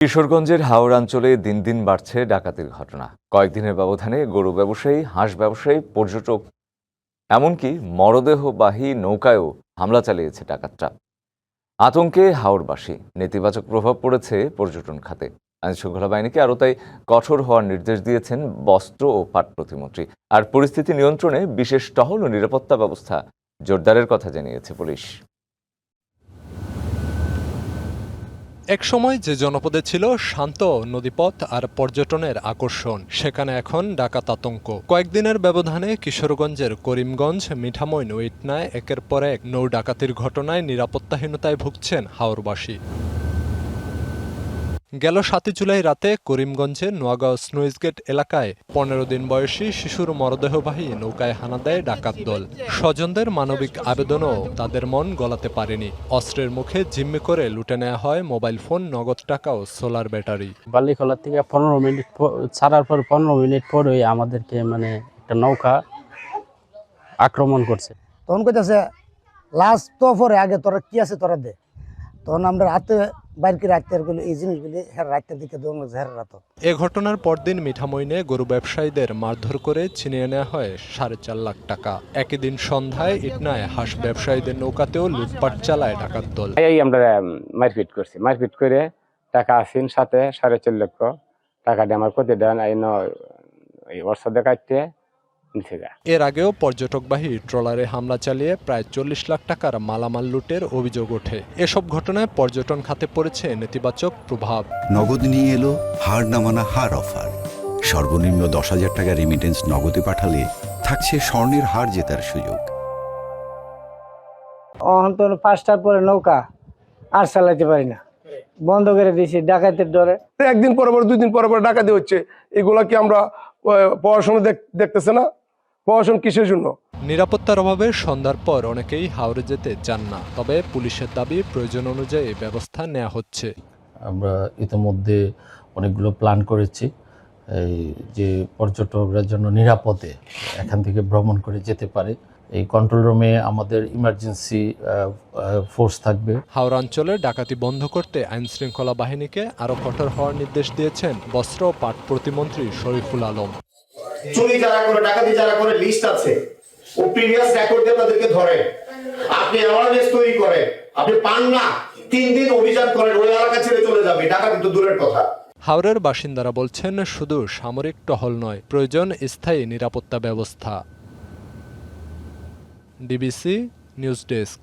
কিশোরগঞ্জের হাওর অঞ্চলে দিন দিন বাড়ছে ডাকাতির ঘটনা। কয়েকদিনের ব্যবধানে গরু ব্যবসায়ী, হাঁস ব্যবসায়ী, পর্যটক, এমনকি মরদেহবাহী নৌকায়ও হামলা চালিয়েছে ডাকাতরা। আতঙ্কে হাওরবাসী। নেতিবাচক প্রভাব পড়েছে পর্যটন খাতে। আইনশৃঙ্খলা বাহিনীকে আরও তাই কঠোর হওয়ার নির্দেশ দিয়েছেন বস্ত্র ও পাট প্রতিমন্ত্রী। আর পরিস্থিতি নিয়ন্ত্রণে বিশেষ টহল ও নিরাপত্তা ব্যবস্থা জোরদারের কথা জানিয়েছে পুলিশ। একসময় যে জনপদে ছিল শান্ত নদীপথ আর পর্যটনের আকর্ষণ, সেখানে এখন ডাকাত আতঙ্ক। কয়েকদিনের ব্যবধানে কিশোরগঞ্জের করিমগঞ্জ, মিঠামইন ও ইটনায় একের পর এক নৌ ডাকাতির ঘটনায় নিরাপত্তাহীনতায় ভুগছেন হাওরবাসী। গেল 7 জুলাই রাতে করিমগঞ্জের নোয়াগাঁও স্নুইসগেট এলাকায় 15 দিন বয়সী শিশুর মরদেহবাহী নৌকায় হানা দেয় ডাকাত দল। স্বজনদের মানবিক আবেদনও তাদের মন গলাতে পারেনি। অস্ত্রের মুখে জিম্মি করে লুটে নেওয়া হয় মোবাইল ফোন, নগদ টাকা ও সোলার ব্যাটারি। বালিখোলা থেকে 15 মিনিট ছাড়ার পর 15 মিনিট পরে আমাদেরকে একটা নৌকা আক্রমণ করছে। তখন কইতাছে লাস্ট তো পরে আগে তোরা কি আছে তোরা দে। তখন আমরা রাতে বাইরকে রাখতে এই জিনিসগুলি রাতের দিকে দৌড় রাত। এ ঘটনার পরদিন মিঠামইনে গরু ব্যবসায়ীদের মারধর করে ছিনিয়ে নেওয়া হয় 4.5 লাখ টাকা। একই দিন সন্ধ্যায় ইটনায় হাঁস ব্যবসায়ীদের নৌকাতেও লুটপাট চালায় ডাকাত দল। এই আমরা মারপিট করছি, মারপিট করে টাকা আসিন সাথে 4.5 লক্ষ টাকা দিয়ে আমার প্রতি দেন এই বর্ষ দেখাইতে। এর আগেও পর্যটকবাহী ট্রলারে হামলা চালিয়ে প্রায় 40 লাখ টাকার মালামাল লুটের অভিযোগ ওঠে। এসব ঘটনায় পর্যটন খাতে পড়েছে নেতিবাচক প্রভাব। নগদ নিয়ে এলো হার নামানা হার অফার। সর্বনিম্ন 10,000 টাকা রেমিটেন্স নগদে পাঠালে থাকছে স্বর্ণের হার জেতার সুযোগ। অন্তত 5টার পরে নৌকা আর চালাইতে পারি না, বন্ধ করে দিয়েছি ডাকাতের ডরে। একদিন পর পর 2 দিন পর পর ডাকাতি হচ্ছে। এগুলা কি আমরা পড়াশোনা দেখতেছে না? পড়াশোনা কিসের জন্য? নিরাপত্তার অভাবে সন্ধ্যার পর অনেকেই হাওরে যেতে চান না। তবে পুলিশের দাবি প্রয়োজন অনুযায়ী ব্যবস্থা নেওয়া হচ্ছে। আমরা ইতিমধ্যে অনেকগুলো প্ল্যান করেছি, এই যে পর্যটকরা যেন নিরাপদে এখান থেকে ভ্রমণ করে যেতে পারে। এই কন্ট্রোল রুমে আমাদের ইমার্জেন্সি ফোর্স থাকবে। হাওড় অঞ্চলে ডাকাতি বন্ধ করতে আইনশৃঙ্খলা বাহিনীকে আরও কঠোর হওয়ার নির্দেশ দিয়েছেন বস্ত্র ও পাট প্রতিমন্ত্রী শরীফুল আলম। চুরি যারা করে, ডাকাতি যারা করে লিস্ট আছে, ও প্রিভিয়াস রেকর্ড দিয়ে তাদেরকে ধরে। আপনি অ্যাওয়ারনেস তৈরি করে, আপনি পান না 3 দিন অভিযান করেন, ওই এলাকা ছেড়ে চলে যাবে, ডাকাতি তো দূরের কথা। হাওরের বাসিন্দারা বলছেন, শুধু সামরিক টহল নয়, প্রয়োজন স্থায়ী নিরাপত্তা ব্যবস্থা। DBC news desk.